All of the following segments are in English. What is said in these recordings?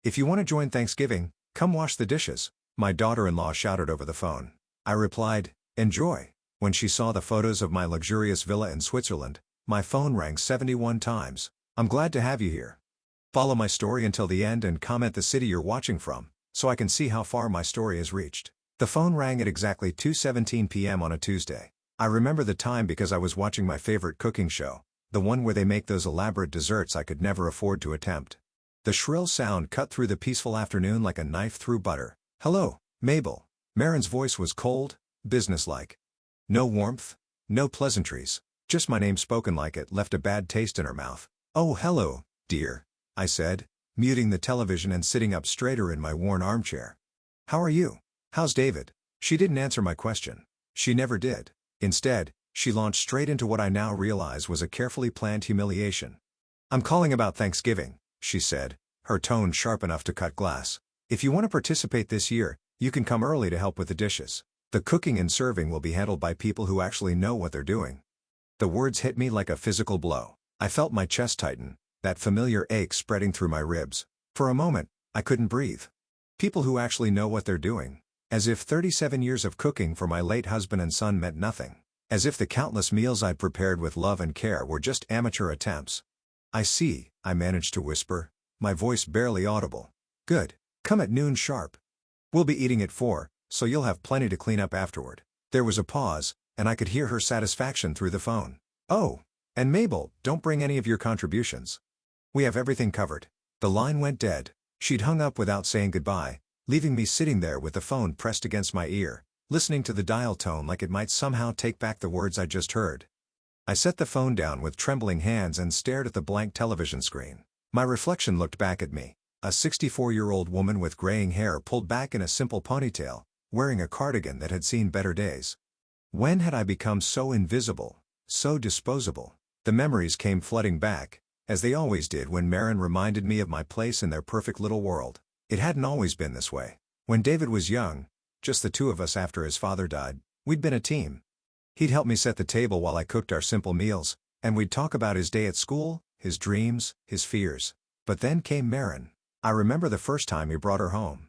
"If you want to join Thanksgiving, come wash the dishes," my daughter-in-law shouted over the phone. I replied, "Enjoy." When she saw the photos of my luxurious villa in Switzerland, my phone rang 71 times. "I'm glad to have you here. Follow my story until the end and comment the city you're watching from, so I can see how far my story has reached." The phone rang at exactly 2:17 p.m. on a Tuesday. I remember the time because I was watching my favorite cooking show, the one where they make those elaborate desserts I could never afford to attempt. The shrill sound cut through the peaceful afternoon like a knife through butter. "Hello, Mabel." Marin's voice was cold, businesslike. No warmth, no pleasantries, just my name spoken like it left a bad taste in her mouth. "Oh, hello, dear," I said, muting the television and sitting up straighter in my worn armchair. "How are you? How's David?" She didn't answer my question. She never did. Instead, she launched straight into what I now realize was a carefully planned humiliation. "I'm calling about Thanksgiving," she said, her tone sharp enough to cut glass. "If you want to participate this year, you can come early to help with the dishes. The cooking and serving will be handled by people who actually know what they're doing." The words hit me like a physical blow. I felt my chest tighten, that familiar ache spreading through my ribs. For a moment, I couldn't breathe. People who actually know what they're doing. As if 37 years of cooking for my late husband and son meant nothing. As if the countless meals I'd prepared with love and care were just amateur attempts. "I see," I managed to whisper, my voice barely audible. "Good. Come at noon sharp. We'll be eating at 4, so you'll have plenty to clean up afterward." There was a pause, and I could hear her satisfaction through the phone. "Oh, and Mabel, don't bring any of your contributions. We have everything covered." The line went dead. She'd hung up without saying goodbye, leaving me sitting there with the phone pressed against my ear, listening to the dial tone like it might somehow take back the words I just heard. I set the phone down with trembling hands and stared at the blank television screen. My reflection looked back at me, a 64-year-old woman with graying hair pulled back in a simple ponytail, wearing a cardigan that had seen better days. When had I become so invisible, so disposable? The memories came flooding back, as they always did when Marin reminded me of my place in their perfect little world. It hadn't always been this way. When David was young, just the two of us after his father died, we'd been a team. He'd help me set the table while I cooked our simple meals, and we'd talk about his day at school, his dreams, his fears. But then came Marin. I remember the first time he brought her home.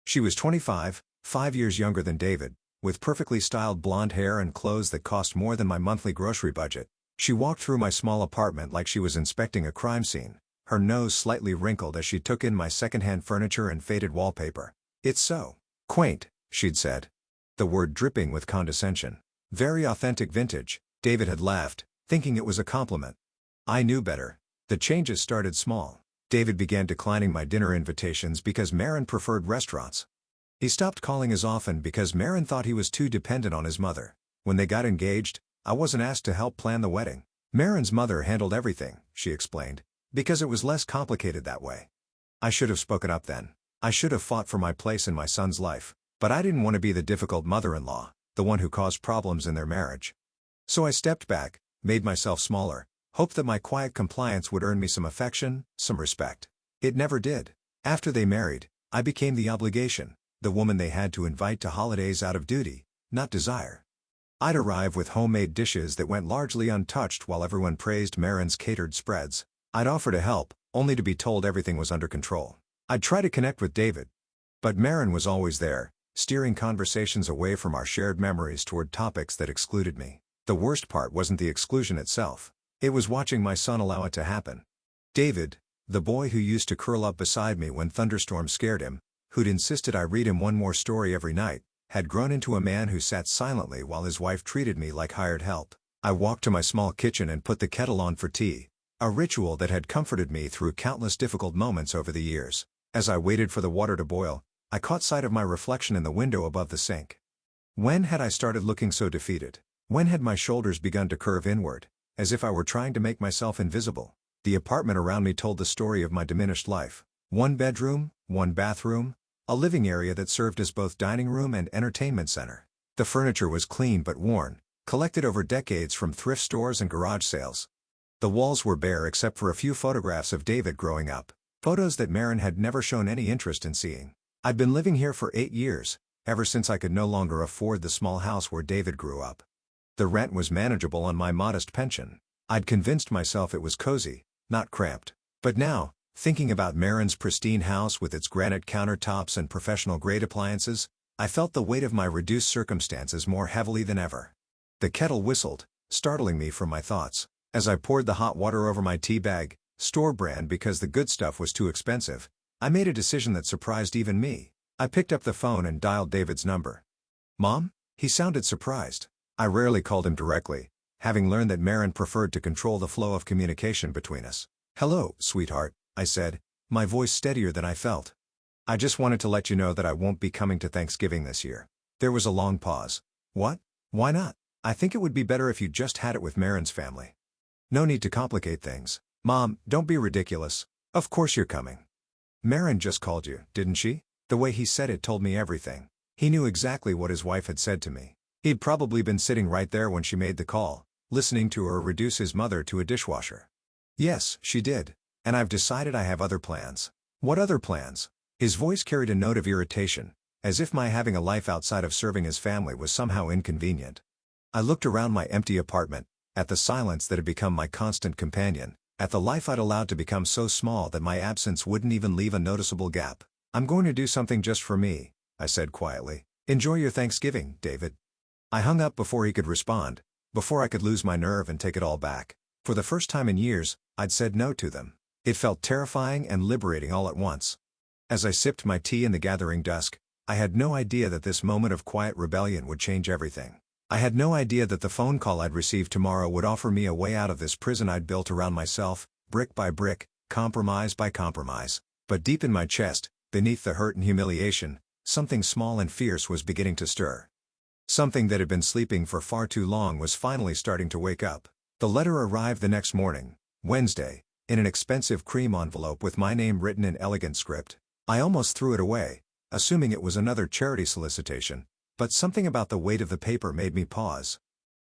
She was 25, 5 years younger than David, with perfectly styled blonde hair and clothes that cost more than my monthly grocery budget. She walked through my small apartment like she was inspecting a crime scene, her nose slightly wrinkled as she took in my secondhand furniture and faded wallpaper. "It's so quaint," she'd said, the word dripping with condescension. "Very authentic vintage." David had laughed, thinking it was a compliment. I knew better. The changes started small. David began declining my dinner invitations because Marin preferred restaurants. He stopped calling as often because Marin thought he was too dependent on his mother. When they got engaged, I wasn't asked to help plan the wedding. Marin's mother handled everything, she explained, because it was less complicated that way. I should have spoken up then. I should have fought for my place in my son's life. But I didn't want to be the difficult mother-in-law, the one who caused problems in their marriage. So I stepped back, made myself smaller, hoped that my quiet compliance would earn me some affection, some respect. It never did. After they married, I became the obligation, the woman they had to invite to holidays out of duty, not desire. I'd arrive with homemade dishes that went largely untouched while everyone praised Marin's catered spreads. I'd offer to help, only to be told everything was under control. I'd try to connect with David. But Marin was always there, steering conversations away from our shared memories toward topics that excluded me. The worst part wasn't the exclusion itself. It was watching my son allow it to happen. David, the boy who used to curl up beside me when thunderstorms scared him, who'd insisted I read him one more story every night, had grown into a man who sat silently while his wife treated me like hired help. I walked to my small kitchen and put the kettle on for tea, a ritual that had comforted me through countless difficult moments over the years. As I waited for the water to boil, I caught sight of my reflection in the window above the sink. When had I started looking so defeated? When had my shoulders begun to curve inward, as if I were trying to make myself invisible? The apartment around me told the story of my diminished life. One bedroom, one bathroom, a living area that served as both dining room and entertainment center. The furniture was clean but worn, collected over decades from thrift stores and garage sales. The walls were bare except for a few photographs of David growing up, photos that Marin had never shown any interest in seeing. I'd been living here for 8 years, ever since I could no longer afford the small house where David grew up. The rent was manageable on my modest pension. I'd convinced myself it was cozy, not cramped. But now, Thinking about Marin's pristine house with its granite countertops and professional-grade appliances, I felt the weight of my reduced circumstances more heavily than ever. The kettle whistled, startling me from my thoughts. As I poured the hot water over my tea bag, store brand because the good stuff was too expensive, I made a decision that surprised even me. I picked up the phone and dialed David's number. "Mom?" He sounded surprised. I rarely called him directly, having learned that Marin preferred to control the flow of communication between us. "Hello, sweetheart," I said, my voice steadier than I felt. "I just wanted to let you know that I won't be coming to Thanksgiving this year." There was a long pause. "What? Why not?" "I think it would be better if you just had it with Marin's family." "No need to complicate things." "Mom, don't be ridiculous. Of course you're coming." "Marin just called you, didn't she?" The way he said it told me everything. He knew exactly what his wife had said to me. He'd probably been sitting right there when she made the call, listening to her reduce his mother to a dishwasher. "Yes, she did. And I've decided I have other plans." "What other plans?" His voice carried a note of irritation, as if my having a life outside of serving his family was somehow inconvenient. I looked around my empty apartment, at the silence that had become my constant companion, at the life I'd allowed to become so small that my absence wouldn't even leave a noticeable gap. "I'm going to do something just for me," I said quietly. "Enjoy your Thanksgiving, David." I hung up before he could respond, before I could lose my nerve and take it all back. For the first time in years, I'd said no to them. It felt terrifying and liberating all at once. As I sipped my tea in the gathering dusk, I had no idea that this moment of quiet rebellion would change everything. I had no idea that the phone call I'd receive tomorrow would offer me a way out of this prison I'd built around myself, brick by brick, compromise by compromise. But deep in my chest, beneath the hurt and humiliation, something small and fierce was beginning to stir. Something that had been sleeping for far too long was finally starting to wake up. The letter arrived the next morning, Wednesday, in an expensive cream envelope with my name written in elegant script. I almost threw it away, assuming it was another charity solicitation, but something about the weight of the paper made me pause.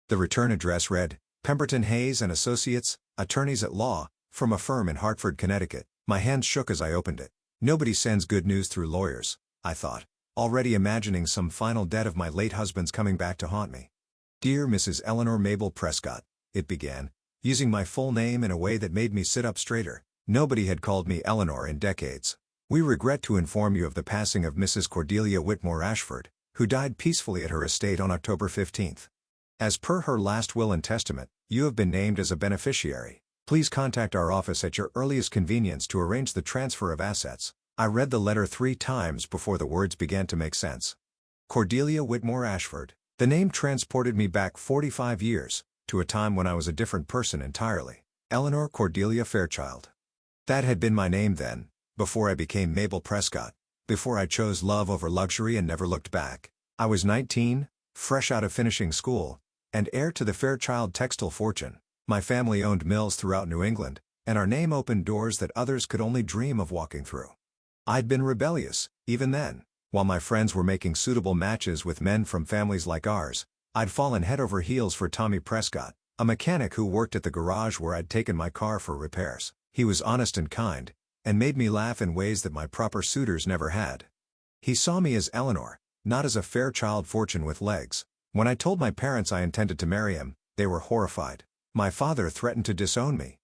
The return address read, Pemberton Hayes and Associates, Attorneys at Law, from a firm in Hartford, Connecticut. My hands shook as I opened it. Nobody sends good news through lawyers, I thought, already imagining some final debt of my late husband's coming back to haunt me. "Dear Mrs. Eleanor Mabel Prescott," it began, using my full name in a way that made me sit up straighter. Nobody had called me Eleanor in decades. "We regret to inform you of the passing of Mrs. Cordelia Whitmore Ashford, who died peacefully at her estate on October 15th. As per her last will and testament, you have been named as a beneficiary. Please contact our office at your earliest convenience to arrange the transfer of assets." I read the letter 3 times before the words began to make sense. Cordelia Whitmore Ashford. The name transported me back 45 years, to a time when I was a different person entirely. Eleanor Cordelia Fairchild. That had been my name then, before I became Mabel Prescott, before I chose love over luxury and never looked back. I was 19, fresh out of finishing school, and heir to the Fairchild textile fortune. My family owned mills throughout New England, and our name opened doors that others could only dream of walking through. I'd been rebellious, even then. While my friends were making suitable matches with men from families like ours, I'd fallen head over heels for Tommy Prescott, a mechanic who worked at the garage where I'd taken my car for repairs. He was honest and kind, and made me laugh in ways that my proper suitors never had. He saw me as Eleanor, not as a Fairchild fortune with legs. When I told my parents I intended to marry him, they were horrified. My father threatened to disown me.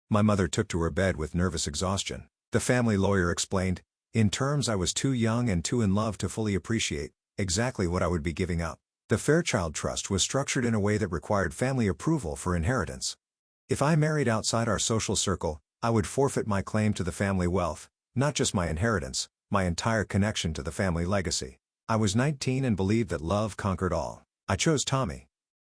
My mother took to her bed with nervous exhaustion. The family lawyer explained, in terms I was too young and too in love to fully appreciate, exactly what I would be giving up. The Fairchild Trust was structured in a way that required family approval for inheritance. If I married outside our social circle, I would forfeit my claim to the family wealth, not just my inheritance, my entire connection to the family legacy. I was 19 and believed that love conquered all. I chose Tommy.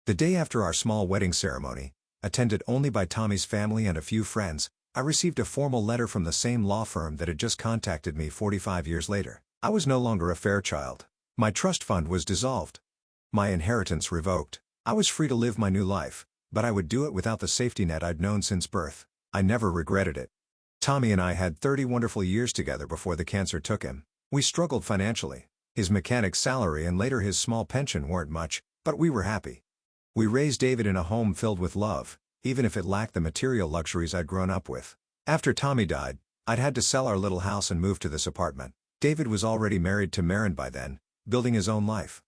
The day after our small wedding ceremony, attended only by Tommy's family and a few friends, I received a formal letter from the same law firm that had just contacted me 45 years later. I was no longer a Fairchild. My trust fund was dissolved. My inheritance revoked. I was free to live my new life, but I would do it without the safety net I'd known since birth. I never regretted it. Tommy and I had 30 wonderful years together before the cancer took him. We struggled financially. His mechanic's salary and later his small pension weren't much, but we were happy. We raised David in a home filled with love, even if it lacked the material luxuries I'd grown up with. After Tommy died, I'd had to sell our little house and move to this apartment. David was already married to Marin by then, building his own life.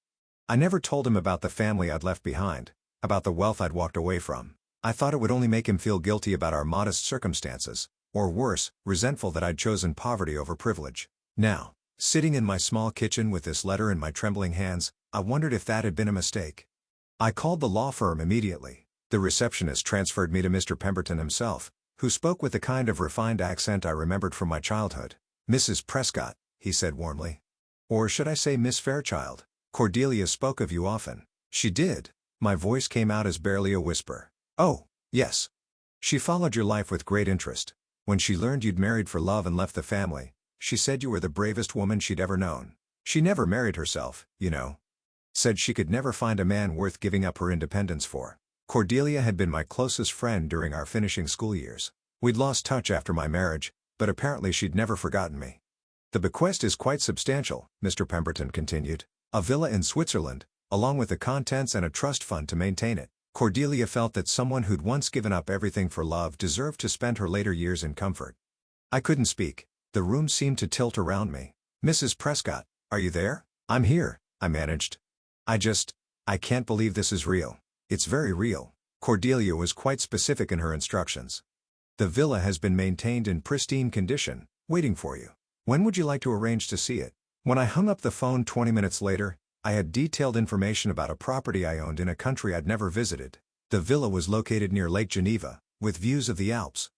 I never told him about the family I'd left behind, about the wealth I'd walked away from. I thought it would only make him feel guilty about our modest circumstances, or worse, resentful that I'd chosen poverty over privilege. Now, sitting in my small kitchen with this letter in my trembling hands, I wondered if that had been a mistake. I called the law firm immediately. The receptionist transferred me to Mr. Pemberton himself, who spoke with the kind of refined accent I remembered from my childhood. "Mrs. Prescott," he said warmly. "Or should I say Miss Fairchild? Cordelia spoke of you often." "She did." My voice came out as barely a whisper. "Oh, yes. She followed your life with great interest. When she learned you'd married for love and left the family, she said you were the bravest woman she'd ever known. She never married herself, you know. Said she could never find a man worth giving up her independence for. Cordelia had been my closest friend during our finishing school years. We'd lost touch after my marriage, but apparently she'd never forgotten me." "The bequest is quite substantial," Mr. Pemberton continued. "A villa in Switzerland, along with the contents and a trust fund to maintain it." Cordelia felt that someone who'd once given up everything for love deserved to spend her later years in comfort. I couldn't speak. The room seemed to tilt around me. "Mrs. Prescott, are you there?" "I'm here," I managed. I can't believe this is real." "It's very real." Cordelia was quite specific in her instructions. "The villa has been maintained in pristine condition, waiting for you. When would you like to arrange to see it?" When I hung up the phone 20 minutes later, I had detailed information about a property I owned in a country I'd never visited. The villa was located near Lake Geneva, with views of the Alps.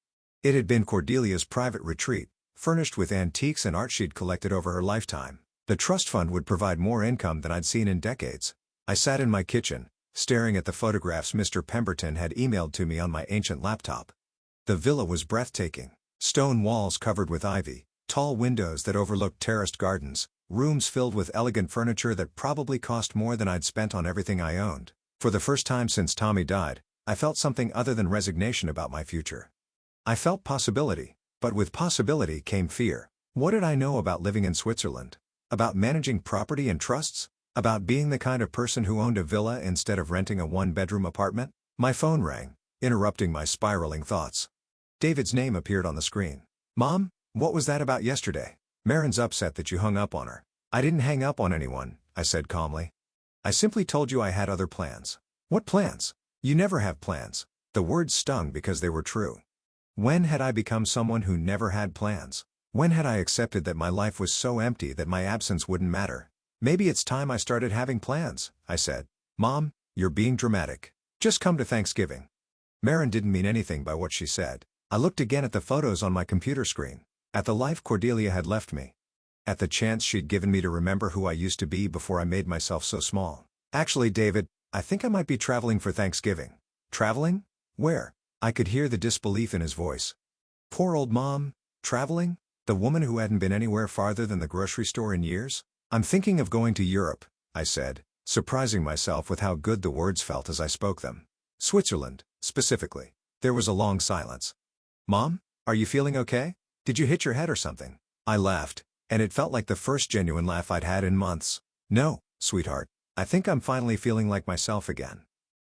It had been Cordelia's private retreat, furnished with antiques and art she'd collected over her lifetime. The trust fund would provide more income than I'd seen in decades. I sat in my kitchen, staring at the photographs Mr. Pemberton had emailed to me on my ancient laptop. The villa was breathtaking. Stone walls covered with ivy, tall windows that overlooked terraced gardens, rooms filled with elegant furniture that probably cost more than I'd spent on everything I owned. For the first time since Tommy died, I felt something other than resignation about my future. I felt possibility, but with possibility came fear. What did I know about living in Switzerland? About managing property and trusts? About being the kind of person who owned a villa instead of renting a one-bedroom apartment? My phone rang, interrupting my spiraling thoughts. David's name appeared on the screen. "Mom, what was that about yesterday?" "Marin's upset that you hung up on her." "I didn't hang up on anyone," I said calmly. "I simply told you I had other plans." "What plans?" "You never have plans." The words stung because they were true. When had I become someone who never had plans? When had I accepted that my life was so empty that my absence wouldn't matter? "Maybe it's time I started having plans," I said. "Mom, you're being dramatic. Just come to Thanksgiving." Marin didn't mean anything by what she said. I looked again at the photos on my computer screen. At the life Cordelia had left me. At the chance she'd given me to remember who I used to be before I made myself so small. "Actually, David, I think I might be traveling for Thanksgiving." "Traveling? Where?" I could hear the disbelief in his voice. Poor old Mom. Traveling? The woman who hadn't been anywhere farther than the grocery store in years? "I'm thinking of going to Europe," I said, surprising myself with how good the words felt as I spoke them. "Switzerland, specifically." There was a long silence. "Mom, are you feeling okay? Did you hit your head or something?" I laughed, and it felt like the first genuine laugh I'd had in months. "No, sweetheart. I think I'm finally feeling like myself again."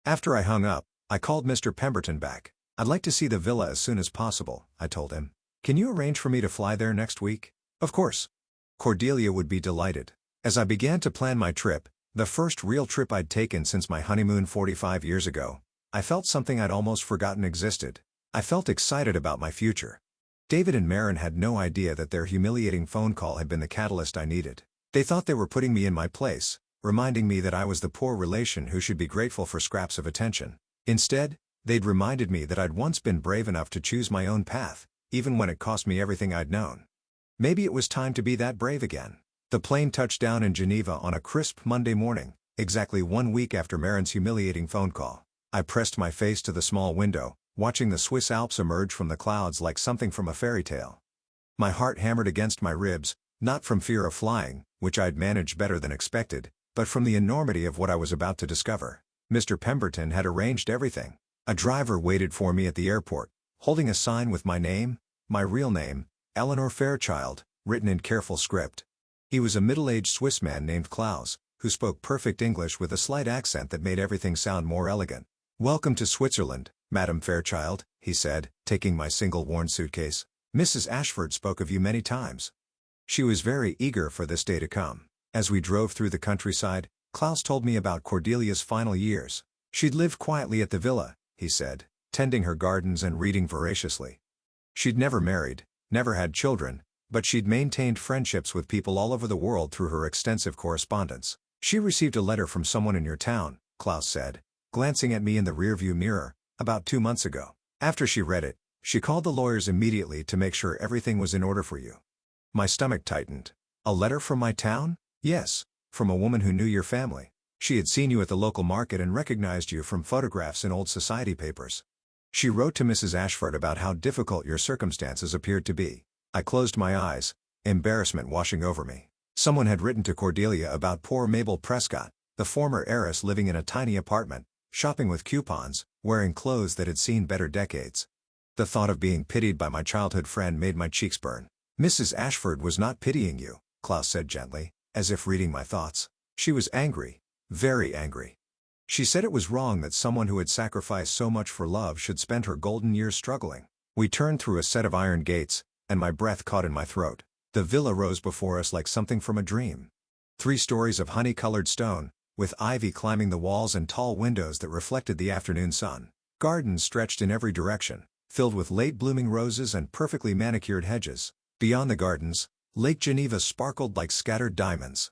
After I hung up, I called Mr. Pemberton back. "I'd like to see the villa as soon as possible," I told him. "Can you arrange for me to fly there next week?" "Of course." Cordelia would be delighted. As I began to plan my trip, the first real trip I'd taken since my honeymoon 45 years ago, I felt something I'd almost forgotten existed. I felt excited about my future. David and Marin had no idea that their humiliating phone call had been the catalyst I needed. They thought they were putting me in my place, reminding me that I was the poor relation who should be grateful for scraps of attention. Instead, they'd reminded me that I'd once been brave enough to choose my own path, even when it cost me everything I'd known. Maybe it was time to be that brave again. The plane touched down in Geneva on a crisp Monday morning, exactly 1 week after Marin's humiliating phone call. I pressed my face to the small window, watching the Swiss Alps emerge from the clouds like something from a fairy tale. My heart hammered against my ribs, not from fear of flying, which I'd managed better than expected, but from the enormity of what I was about to discover. Mr. Pemberton had arranged everything. A driver waited for me at the airport, holding a sign with my name, my real name, Eleanor Fairchild, written in careful script. He was a middle-aged Swiss man named Klaus, who spoke perfect English with a slight accent that made everything sound more elegant. "Welcome to Switzerland, Madam Fairchild," he said, taking my single-worn suitcase. "Mrs. Ashford spoke of you many times. She was very eager for this day to come." As we drove through the countryside, Klaus told me about Cordelia's final years. "She'd lived quietly at the villa," he said, tending her gardens and reading voraciously. She'd never married, never had children, but she'd maintained friendships with people all over the world through her extensive correspondence. She received a letter from someone in your town, Klaus said, glancing at me in the rearview mirror, about 2 months ago. After she read it, she called the lawyers immediately to make sure everything was in order for you. My stomach tightened. A letter from my town? Yes, from a woman who knew your family. She had seen you at the local market and recognized you from photographs in old society papers. She wrote to Mrs. Ashford about how difficult your circumstances appeared to be. I closed my eyes, embarrassment washing over me. Someone had written to Cordelia about poor Mabel Prescott, the former heiress living in a tiny apartment, shopping with coupons, wearing clothes that had seen better decades. The thought of being pitied by my childhood friend made my cheeks burn. Mrs. Ashford was not pitying you, Klaus said gently, as if reading my thoughts. She was angry, very angry. She said it was wrong that someone who had sacrificed so much for love should spend her golden years struggling. We turned through a set of iron gates, and my breath caught in my throat. The villa rose before us like something from a dream. 3 stories of honey-colored stone, with ivy climbing the walls and tall windows that reflected the afternoon sun. Gardens stretched in every direction, filled with late-blooming roses and perfectly manicured hedges. Beyond the gardens, Lake Geneva sparkled like scattered diamonds.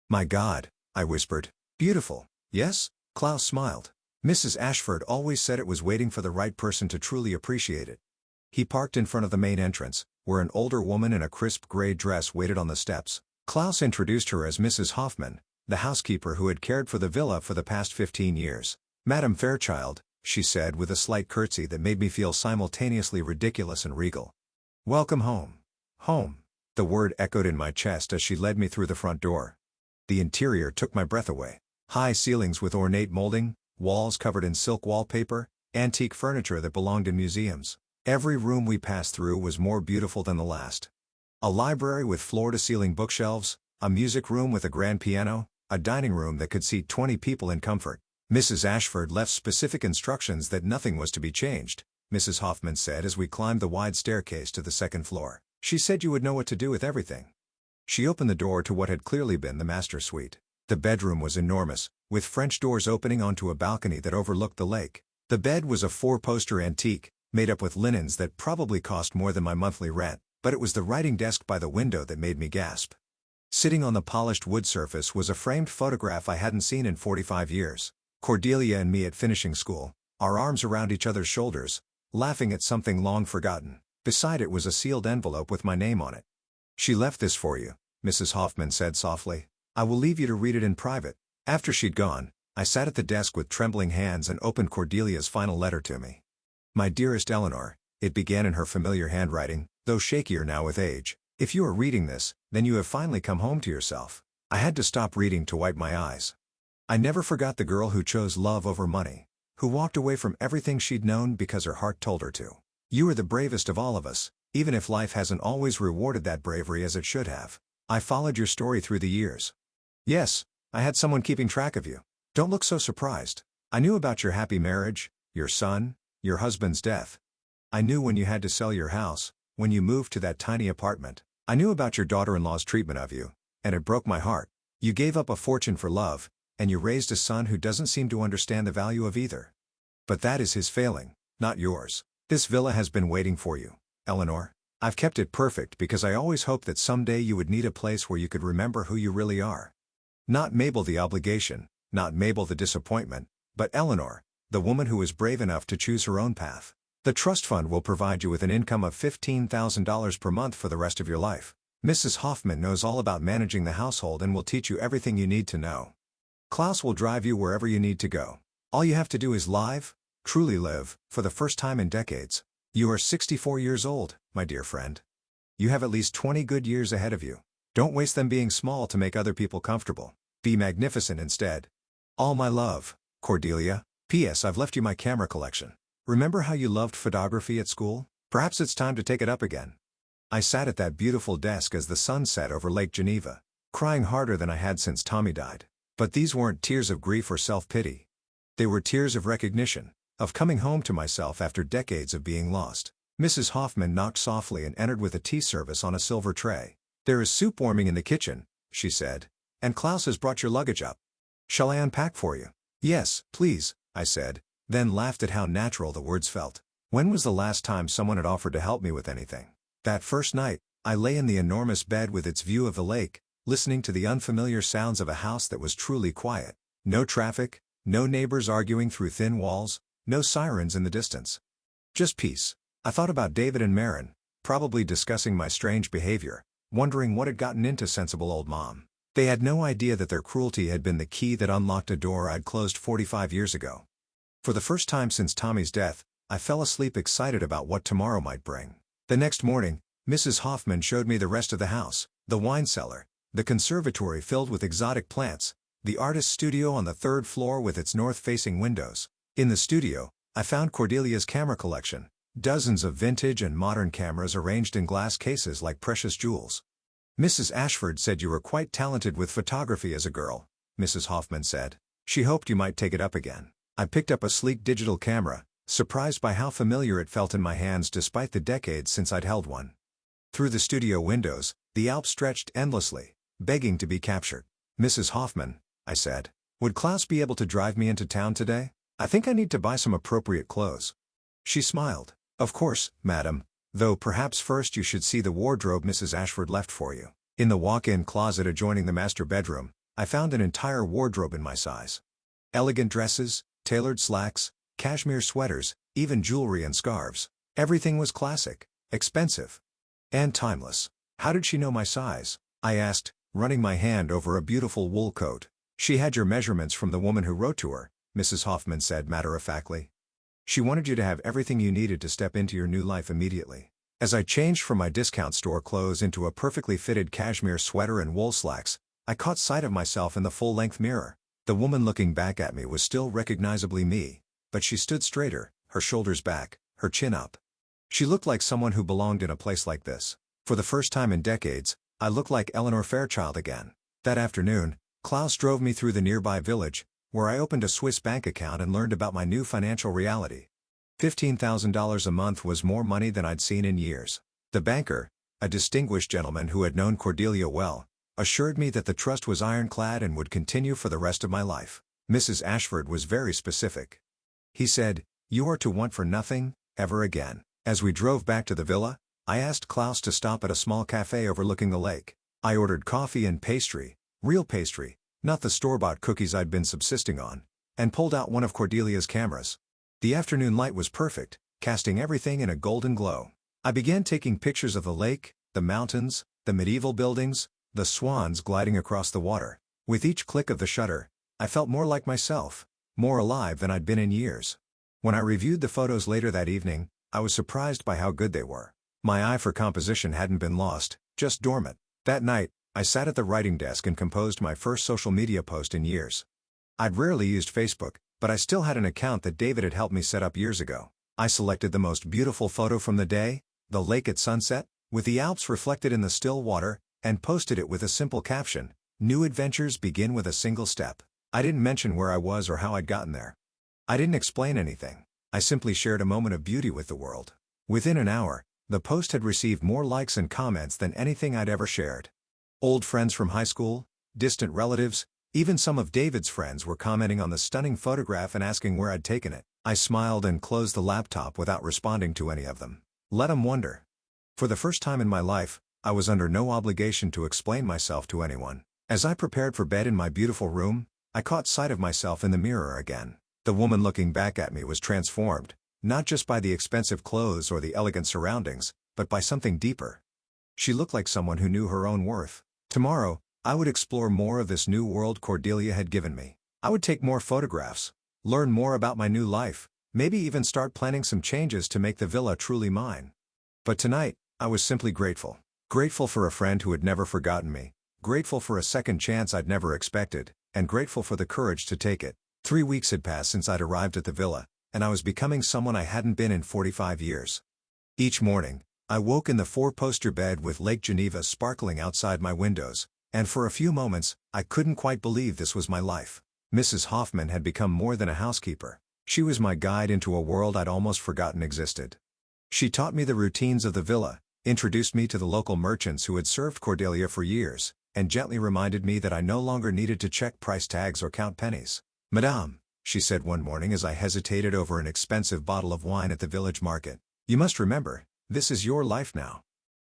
My God, I whispered. Beautiful, yes? Klaus smiled. Mrs. Ashford always said it was waiting for the right person to truly appreciate it. He parked in front of the main entrance, where an older woman in a crisp gray dress waited on the steps. Klaus introduced her as Mrs. Hoffman, the housekeeper who had cared for the villa for the past 15 years. Madame Fairchild, she said with a slight curtsy that made me feel simultaneously ridiculous and regal. Welcome home. Home. The word echoed in my chest as she led me through the front door. The interior took my breath away. High ceilings with ornate molding, walls covered in silk wallpaper, antique furniture that belonged in museums. Every room we passed through was more beautiful than the last. A library with floor-to-ceiling bookshelves, a music room with a grand piano, a dining room that could seat 20 people in comfort. Mrs. Ashford left specific instructions that nothing was to be changed, Mrs. Hoffman said as we climbed the wide staircase to the second floor. She said you would know what to do with everything. She opened the door to what had clearly been the master suite. The bedroom was enormous, with French doors opening onto a balcony that overlooked the lake. The bed was a 4-poster antique, made up with linens that probably cost more than my monthly rent, but it was the writing desk by the window that made me gasp. Sitting on the polished wood surface was a framed photograph I hadn't seen in 45 years. Cordelia and me at finishing school, our arms around each other's shoulders, laughing at something long forgotten. Beside it was a sealed envelope with my name on it. She left this for you, Mrs. Hoffman said softly. I will leave you to read it in private. After she'd gone, I sat at the desk with trembling hands and opened Cordelia's final letter to me. My dearest Eleanor, it began in her familiar handwriting, though shakier now with age. If you are reading this, then you have finally come home to yourself. I had to stop reading to wipe my eyes. I never forgot the girl who chose love over money, who walked away from everything she'd known because her heart told her to. You are the bravest of all of us, even if life hasn't always rewarded that bravery as it should have. I followed your story through the years. Yes, I had someone keeping track of you. Don't look so surprised. I knew about your happy marriage, your son, your husband's death. I knew when you had to sell your house, when you moved to that tiny apartment. I knew about your daughter-in-law's treatment of you, and it broke my heart. You gave up a fortune for love, and you raised a son who doesn't seem to understand the value of either. But that is his failing, not yours. This villa has been waiting for you, Eleanor. I've kept it perfect because I always hoped that someday you would need a place where you could remember who you really are. Not Mabel the obligation, not Mabel the disappointment, but Eleanor, the woman who is brave enough to choose her own path. The trust fund will provide you with an income of $15,000 per month for the rest of your life. Mrs. Hoffman knows all about managing the household and will teach you everything you need to know. Klaus will drive you wherever you need to go. All you have to do is live, truly live, for the first time in decades. You are 64 years old, my dear friend. You have at least 20 good years ahead of you. Don't waste them being small to make other people comfortable. Be magnificent instead. All my love, Cordelia. P.S. I've left you my camera collection. Remember how you loved photography at school? Perhaps it's time to take it up again. I sat at that beautiful desk as the sun set over Lake Geneva, crying harder than I had since Tommy died. But these weren't tears of grief or self-pity. They were tears of recognition, of coming home to myself after decades of being lost. Mrs. Hoffman knocked softly and entered with a tea service on a silver tray. There is soup warming in the kitchen, she said, and Klaus has brought your luggage up. Shall I unpack for you? Yes, please, I said, then laughed at how natural the words felt. When was the last time someone had offered to help me with anything? That first night, I lay in the enormous bed with its view of the lake, listening to the unfamiliar sounds of a house that was truly quiet. No traffic, no neighbors arguing through thin walls, no sirens in the distance. Just peace. I thought about David and Marin, probably discussing my strange behavior, wondering what had gotten into sensible old mom. They had no idea that their cruelty had been the key that unlocked a door I'd closed 45 years ago. For the first time since Tommy's death, I fell asleep excited about what tomorrow might bring. The next morning, Mrs. Hoffman showed me the rest of the house, the wine cellar, the conservatory filled with exotic plants, the artist's studio on the third floor with its north-facing windows. In the studio, I found Cordelia's camera collection, dozens of vintage and modern cameras arranged in glass cases like precious jewels. Mrs. Ashford said you were quite talented with photography as a girl, Mrs. Hoffman said. She hoped you might take it up again. I picked up a sleek digital camera, surprised by how familiar it felt in my hands despite the decades since I'd held one. Through the studio windows, the Alps stretched endlessly, begging to be captured. Mrs. Hoffman, I said, would Klaus be able to drive me into town today? I think I need to buy some appropriate clothes. She smiled. Of course, madam, though perhaps first you should see the wardrobe Mrs. Ashford left for you. In the walk-in closet adjoining the master bedroom, I found an entire wardrobe in my size. Elegant dresses, tailored slacks, cashmere sweaters, even jewelry and scarves. Everything was classic, expensive, and timeless. How did she know my size? I asked, running my hand over a beautiful wool coat. She had your measurements from the woman who wrote to her, Mrs. Hoffman said matter-of-factly. She wanted you to have everything you needed to step into your new life immediately. As I changed from my discount store clothes into a perfectly fitted cashmere sweater and wool slacks, I caught sight of myself in the full-length mirror. The woman looking back at me was still recognizably me, but she stood straighter, her shoulders back, her chin up. She looked like someone who belonged in a place like this. For the first time in decades, I looked like Eleanor Fairchild again. That afternoon, Klaus drove me through the nearby village, where I opened a Swiss bank account and learned about my new financial reality. $15,000 a month was more money than I'd seen in years. The banker, a distinguished gentleman who had known Cordelia well, assured me that the trust was ironclad and would continue for the rest of my life. Mrs. Ashford was very specific. He said, "You are to want for nothing, ever again." As we drove back to the villa, I asked Klaus to stop at a small cafe overlooking the lake. I ordered coffee and pastry, real pastry, not the store-bought cookies I'd been subsisting on, and pulled out one of Cordelia's cameras. The afternoon light was perfect, casting everything in a golden glow. I began taking pictures of the lake, the mountains, the medieval buildings, the swans gliding across the water. With each click of the shutter, I felt more like myself, more alive than I'd been in years. When I reviewed the photos later that evening, I was surprised by how good they were. My eye for composition hadn't been lost, just dormant. That night, I sat at the writing desk and composed my first social media post in years. I'd rarely used Facebook, but I still had an account that David had helped me set up years ago. I selected the most beautiful photo from the day, the lake at sunset, with the Alps reflected in the still water, and posted it with a simple caption, "New adventures begin with a single step." I didn't mention where I was or how I'd gotten there. I didn't explain anything. I simply shared a moment of beauty with the world. Within an hour, the post had received more likes and comments than anything I'd ever shared. Old friends from high school, distant relatives, even some of David's friends were commenting on the stunning photograph and asking where I'd taken it. I smiled and closed the laptop without responding to any of them. Let 'em wonder. For the first time in my life, I was under no obligation to explain myself to anyone. As I prepared for bed in my beautiful room, I caught sight of myself in the mirror again. The woman looking back at me was transformed, not just by the expensive clothes or the elegant surroundings, but by something deeper. She looked like someone who knew her own worth. Tomorrow, I would explore more of this new world Cordelia had given me. I would take more photographs, learn more about my new life, maybe even start planning some changes to make the villa truly mine. But tonight, I was simply grateful. Grateful for a friend who had never forgotten me, grateful for a second chance I'd never expected, and grateful for the courage to take it. 3 weeks had passed since I'd arrived at the villa, and I was becoming someone I hadn't been in 45 years. Each morning, I woke in the four-poster bed with Lake Geneva sparkling outside my windows, and for a few moments, I couldn't quite believe this was my life. Mrs. Hoffman had become more than a housekeeper. She was my guide into a world I'd almost forgotten existed. She taught me the routines of the villa, introduced me to the local merchants who had served Cordelia for years, and gently reminded me that I no longer needed to check price tags or count pennies. "Madame," she said one morning as I hesitated over an expensive bottle of wine at the village market. You must remember, this is your life now.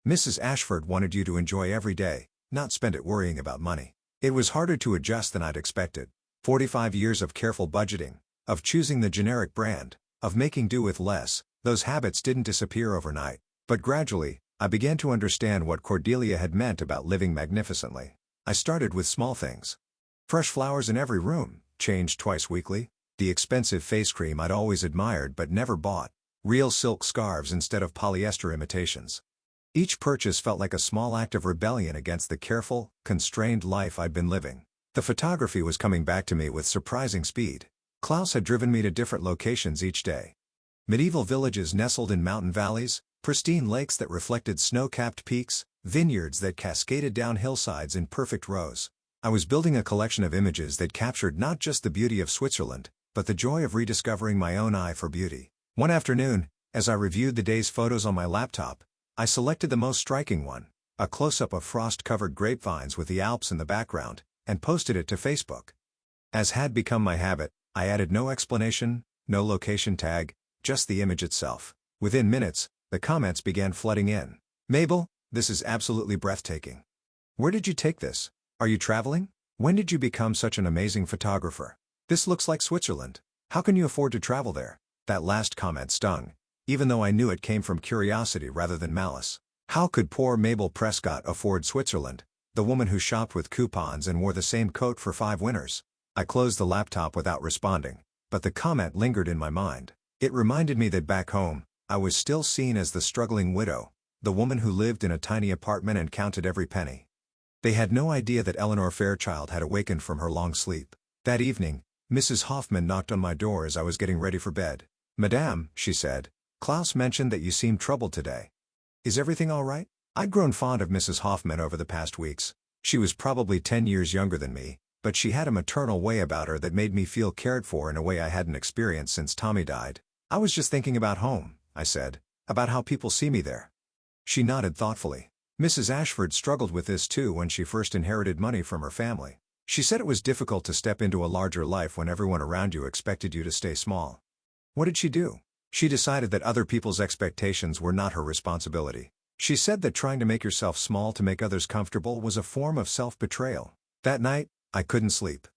Mrs. Ashford wanted you to enjoy every day, not spend it worrying about money. It was harder to adjust than I'd expected. 45 years of careful budgeting, of choosing the generic brand, of making do with less, those habits didn't disappear overnight. But gradually, I began to understand what Cordelia had meant about living magnificently. I started with small things. Fresh flowers in every room, changed twice weekly, the expensive face cream I'd always admired but never bought, real silk scarves instead of polyester imitations. Each purchase felt like a small act of rebellion against the careful, constrained life I'd been living. The photography was coming back to me with surprising speed. Klaus had driven me to different locations each day. Medieval villages nestled in mountain valleys, pristine lakes that reflected snow-capped peaks, vineyards that cascaded down hillsides in perfect rows. I was building a collection of images that captured not just the beauty of Switzerland, but the joy of rediscovering my own eye for beauty. One afternoon, as I reviewed the day's photos on my laptop, I selected the most striking one, a close-up of frost-covered grapevines with the Alps in the background, and posted it to Facebook. As had become my habit, I added no explanation, no location tag, just the image itself. Within minutes, the comments began flooding in. Mabel, this is absolutely breathtaking. Where did you take this? Are you traveling? When did you become such an amazing photographer? This looks like Switzerland. How can you afford to travel there? That last comment stung, even though I knew it came from curiosity rather than malice. How could poor Mabel Prescott afford Switzerland, the woman who shopped with coupons and wore the same coat for 5 winters? I closed the laptop without responding, but the comment lingered in my mind. It reminded me that back home, I was still seen as the struggling widow, the woman who lived in a tiny apartment and counted every penny. They had no idea that Eleanor Fairchild had awakened from her long sleep. That evening, Mrs. Hoffman knocked on my door as I was getting ready for bed. "Madame," she said, "Klaus mentioned that you seemed troubled today. Is everything all right?" I'd grown fond of Mrs. Hoffman over the past weeks. She was probably 10 years younger than me, but she had a maternal way about her that made me feel cared for in a way I hadn't experienced since Tommy died. "I was just thinking about home," I said, "about how people see me there." She nodded thoughtfully. Mrs. Ashford struggled with this too when she first inherited money from her family. She said it was difficult to step into a larger life when everyone around you expected you to stay small. What did she do? She decided that other people's expectations were not her responsibility. She said that trying to make yourself small to make others comfortable was a form of self-betrayal. That night, I couldn't sleep.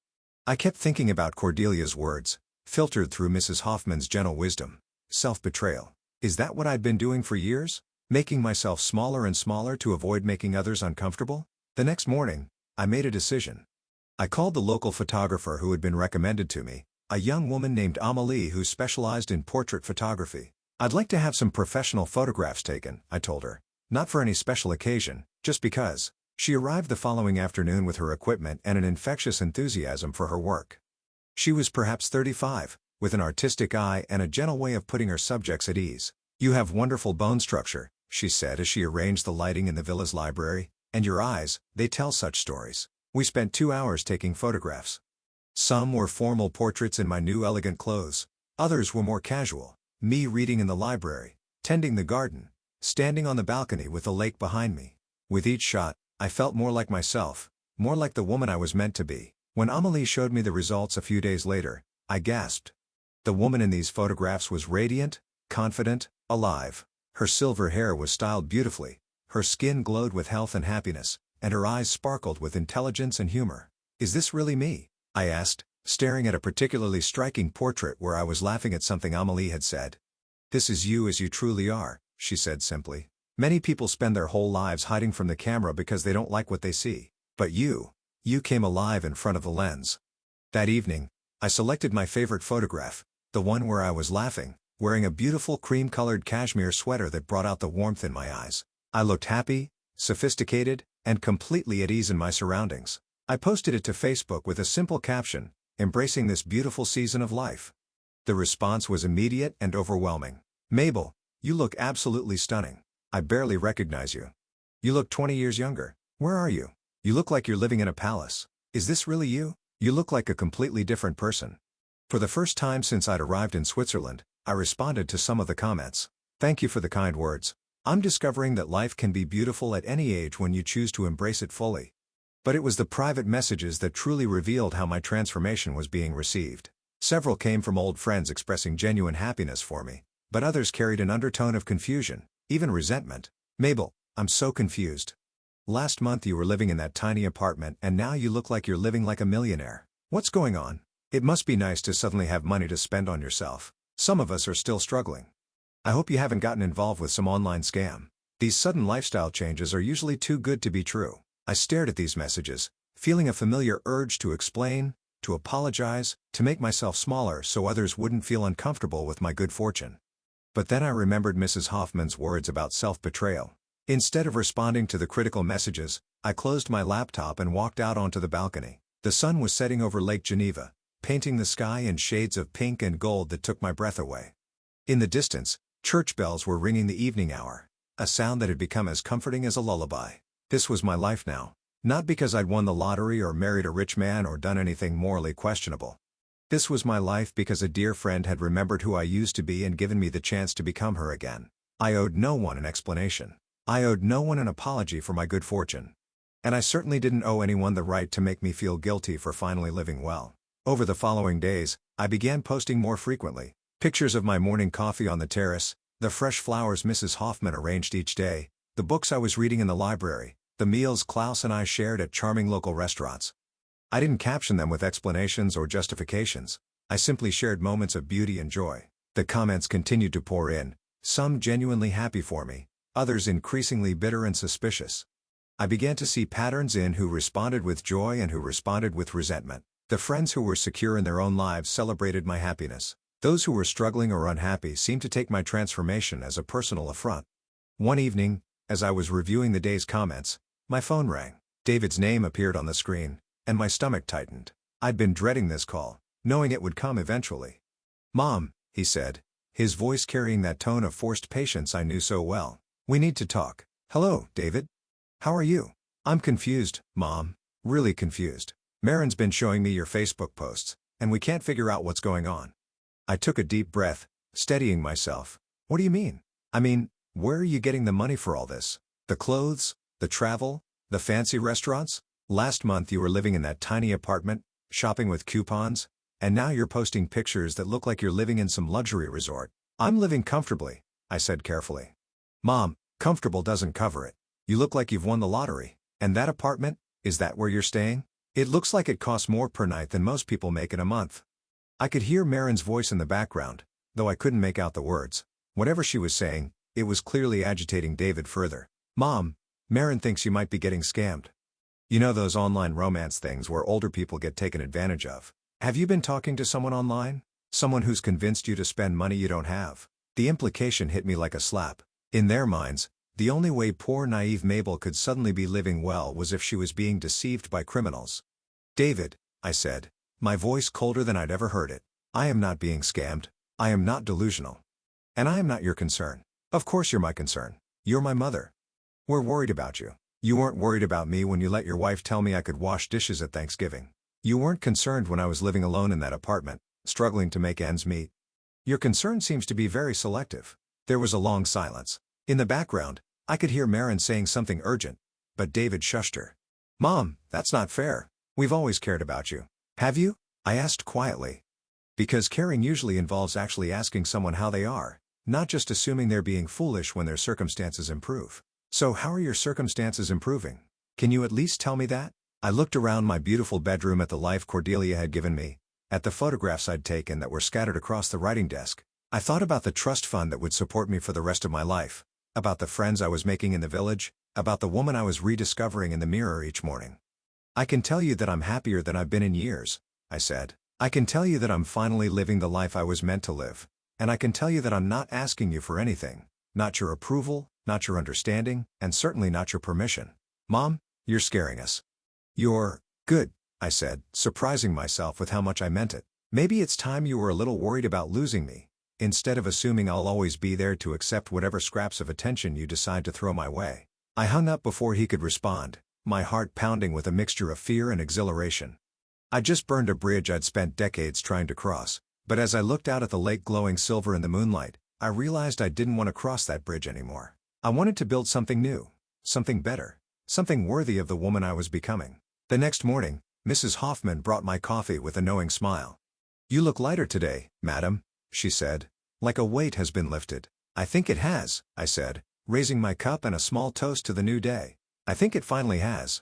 I kept thinking about Cordelia's words, filtered through Mrs. Hoffman's gentle wisdom. Self-betrayal. Is that what I'd been doing for years? Making myself smaller and smaller to avoid making others uncomfortable? The next morning, I made a decision. I called the local photographer who had been recommended to me, a young woman named Amelie who specialized in portrait photography. "I'd like to have some professional photographs taken," I told her. "Not for any special occasion, just because." She arrived the following afternoon with her equipment and an infectious enthusiasm for her work. She was perhaps 35, with an artistic eye and a gentle way of putting her subjects at ease. "You have wonderful bone structure," she said as she arranged the lighting in the villa's library, "and your eyes, they tell such stories." We spent 2 hours taking photographs. Some were formal portraits in my new elegant clothes. Others were more casual, me reading in the library, tending the garden, standing on the balcony with the lake behind me. With each shot, I felt more like myself, more like the woman I was meant to be. When Amelie showed me the results a few days later, I gasped. The woman in these photographs was radiant, confident, alive. Her silver hair was styled beautifully, her skin glowed with health and happiness, and her eyes sparkled with intelligence and humor. "Is this really me?" I asked, staring at a particularly striking portrait where I was laughing at something Amelie had said. "This is you as you truly are," she said simply. "Many people spend their whole lives hiding from the camera because they don't like what they see. But you came alive in front of the lens." That evening, I selected my favorite photograph, the one where I was laughing, wearing a beautiful cream-colored cashmere sweater that brought out the warmth in my eyes. I looked happy, sophisticated, and completely at ease in my surroundings. I posted it to Facebook with a simple caption, "Embracing this beautiful season of life." The response was immediate and overwhelming. "Mabel, you look absolutely stunning. I barely recognize you. You look 20 years younger. Where are you? You look like you're living in a palace. Is this really you? You look like a completely different person." For the first time since I'd arrived in Switzerland, I responded to some of the comments. "Thank you for the kind words. I'm discovering that life can be beautiful at any age when you choose to embrace it fully." But it was the private messages that truly revealed how my transformation was being received. Several came from old friends expressing genuine happiness for me, but others carried an undertone of confusion, even resentment. Mabel, I'm so confused. Last month you were living in that tiny apartment and now you look like you're living like a millionaire. What's going on? It must be nice to suddenly have money to spend on yourself. Some of us are still struggling. I hope you haven't gotten involved with some online scam. These sudden lifestyle changes are usually too good to be true. I stared at these messages, feeling a familiar urge to explain, to apologize, to make myself smaller so others wouldn't feel uncomfortable with my good fortune. But then I remembered Mrs. Hoffman's words about self-betrayal. Instead of responding to the critical messages, I closed my laptop and walked out onto the balcony. The sun was setting over Lake Geneva, painting the sky in shades of pink and gold that took my breath away. In the distance, church bells were ringing the evening hour, a sound that had become as comforting as a lullaby. This was my life now. Not because I'd won the lottery or married a rich man or done anything morally questionable. This was my life because a dear friend had remembered who I used to be and given me the chance to become her again. I owed no one an explanation. I owed no one an apology for my good fortune. And I certainly didn't owe anyone the right to make me feel guilty for finally living well. Over the following days, I began posting more frequently. Pictures of my morning coffee on the terrace, the fresh flowers Mrs. Hoffman arranged each day, the books I was reading in the library, the meals Klaus and I shared at charming local restaurants. I didn't caption them with explanations or justifications. I simply shared moments of beauty and joy. The comments continued to pour in, some genuinely happy for me, others increasingly bitter and suspicious. I began to see patterns in who responded with joy and who responded with resentment. The friends who were secure in their own lives celebrated my happiness. Those who were struggling or unhappy seemed to take my transformation as a personal affront. One evening, as I was reviewing the day's comments, my phone rang. David's name appeared on the screen, and my stomach tightened. I'd been dreading this call, knowing it would come eventually. "Mom," he said, his voice carrying that tone of forced patience I knew so well. "We need to talk." "Hello, David. How are you?" "I'm confused, Mom. Really confused. Marin's been showing me your Facebook posts, and we can't figure out what's going on." I took a deep breath, steadying myself. "What do you mean?" "I mean, where are you getting the money for all this? The clothes, the travel, the fancy restaurants? Last month you were living in that tiny apartment, shopping with coupons, and now you're posting pictures that look like you're living in some luxury resort." "I'm living comfortably," I said carefully. "Mom, comfortable doesn't cover it. You look like you've won the lottery. And that apartment, is that where you're staying? It looks like it costs more per night than most people make in a month." I could hear Marin's voice in the background, though I couldn't make out the words. Whatever she was saying, it was clearly agitating David further. "Mom, Marin thinks you might be getting scammed. You know those online romance things where older people get taken advantage of. Have you been talking to someone online? Someone who's convinced you to spend money you don't have?" The implication hit me like a slap. In their minds, the only way poor naive Mabel could suddenly be living well was if she was being deceived by criminals. "David," I said, my voice colder than I'd ever heard it, "I am not being scammed. I am not delusional. And I am not your concern." "Of course you're my concern. You're my mother. We're worried about you. You weren't worried about me when you let your wife tell me I could wash dishes at Thanksgiving. You weren't concerned when I was living alone in that apartment, struggling to make ends meet. Your concern seems to be very selective." There was a long silence. In the background, I could hear Marin saying something urgent, but David shushed her. "Mom, that's not fair. We've always cared about you." "Have you?" I asked quietly. Because caring usually involves actually asking someone how they are, not just assuming they're being foolish when their circumstances improve. "So how are your circumstances improving? Can you at least tell me that?" I looked around my beautiful bedroom at the life Cordelia had given me, at the photographs I'd taken that were scattered across the writing desk. I thought about the trust fund that would support me for the rest of my life, about the friends I was making in the village, about the woman I was rediscovering in the mirror each morning. "I can tell you that I'm happier than I've been in years," I said. "I can tell you that I'm finally living the life I was meant to live. And I can tell you that I'm not asking you for anything, not your approval, not your understanding, and certainly not your permission." "Mom, you're scaring us." "You're good," I said, surprising myself with how much I meant it. "Maybe it's time you were a little worried about losing me, instead of assuming I'll always be there to accept whatever scraps of attention you decide to throw my way." I hung up before he could respond, my heart pounding with a mixture of fear and exhilaration. I'd just burned a bridge I'd spent decades trying to cross, but as I looked out at the lake glowing silver in the moonlight, I realized I didn't want to cross that bridge anymore. I wanted to build something new, something better, something worthy of the woman I was becoming. The next morning, Mrs. Hoffman brought my coffee with a knowing smile. "You look lighter today, madam," she said. "Like a weight has been lifted." "I think it has," I said, raising my cup and a small toast to the new day. "I think it finally has."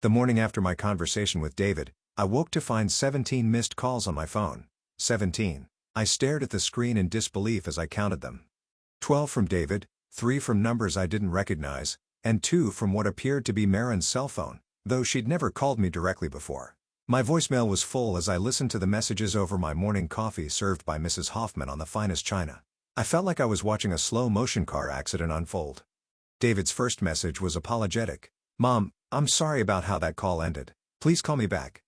The morning after my conversation with David, I woke to find 17 missed calls on my phone. 17. I stared at the screen in disbelief as I counted them. 12 from David, 3 from numbers I didn't recognize, and 2 from what appeared to be Marin's cell phone, though she'd never called me directly before. My voicemail was full as I listened to the messages over my morning coffee served by Mrs. Hoffman on the finest china. I felt like I was watching a slow-motion car accident unfold. David's first message was apologetic. "Mom, I'm sorry about how that call ended. Please call me back.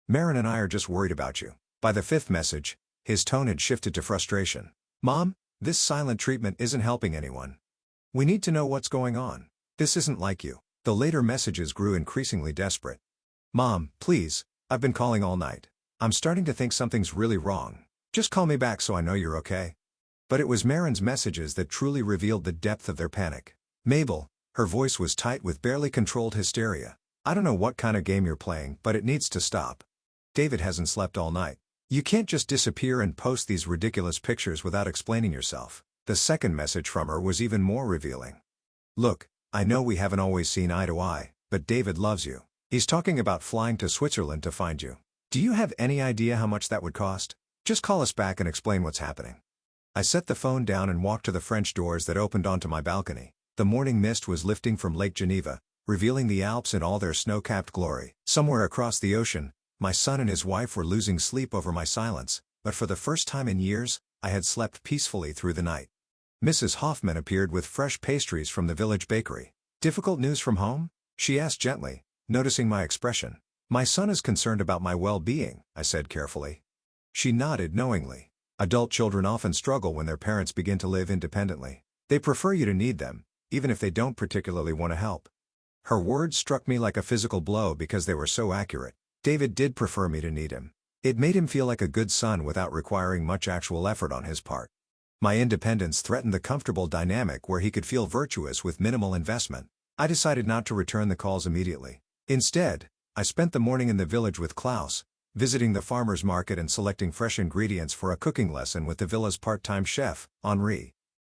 Marin and I are just worried about you." By the fifth message, his tone had shifted to frustration. "Mom, this silent treatment isn't helping anyone. We need to know what's going on. This isn't like you." The later messages grew increasingly desperate. "Mom, please, I've been calling all night. I'm starting to think something's really wrong. Just call me back so I know you're okay." But it was Marin's messages that truly revealed the depth of their panic. "Mabel," her voice was tight with barely controlled hysteria. "I don't know what kind of game you're playing, but it needs to stop. David hasn't slept all night. You can't just disappear and post these ridiculous pictures without explaining yourself." The second message from her was even more revealing. "Look, I know we haven't always seen eye to eye, but David loves you. He's talking about flying to Switzerland to find you. Do you have any idea how much that would cost? Just call us back and explain what's happening." I set the phone down and walked to the French doors that opened onto my balcony. The morning mist was lifting from Lake Geneva, revealing the Alps in all their snow-capped glory. Somewhere across the ocean, my son and his wife were losing sleep over my silence, but for the first time in years, I had slept peacefully through the night. Mrs. Hoffman appeared with fresh pastries from the village bakery. "Difficult news from home?" she asked gently, noticing my expression. "My son is concerned about my well-being," I said carefully. She nodded knowingly. "Adult children often struggle when their parents begin to live independently. They prefer you to need them, even if they don't particularly want to help." Her words struck me like a physical blow because they were so accurate. David did prefer me to need him. It made him feel like a good son without requiring much actual effort on his part. My independence threatened the comfortable dynamic where he could feel virtuous with minimal investment. I decided not to return the calls immediately. Instead, I spent the morning in the village with Klaus, visiting the farmer's market and selecting fresh ingredients for a cooking lesson with the villa's part-time chef, Henri.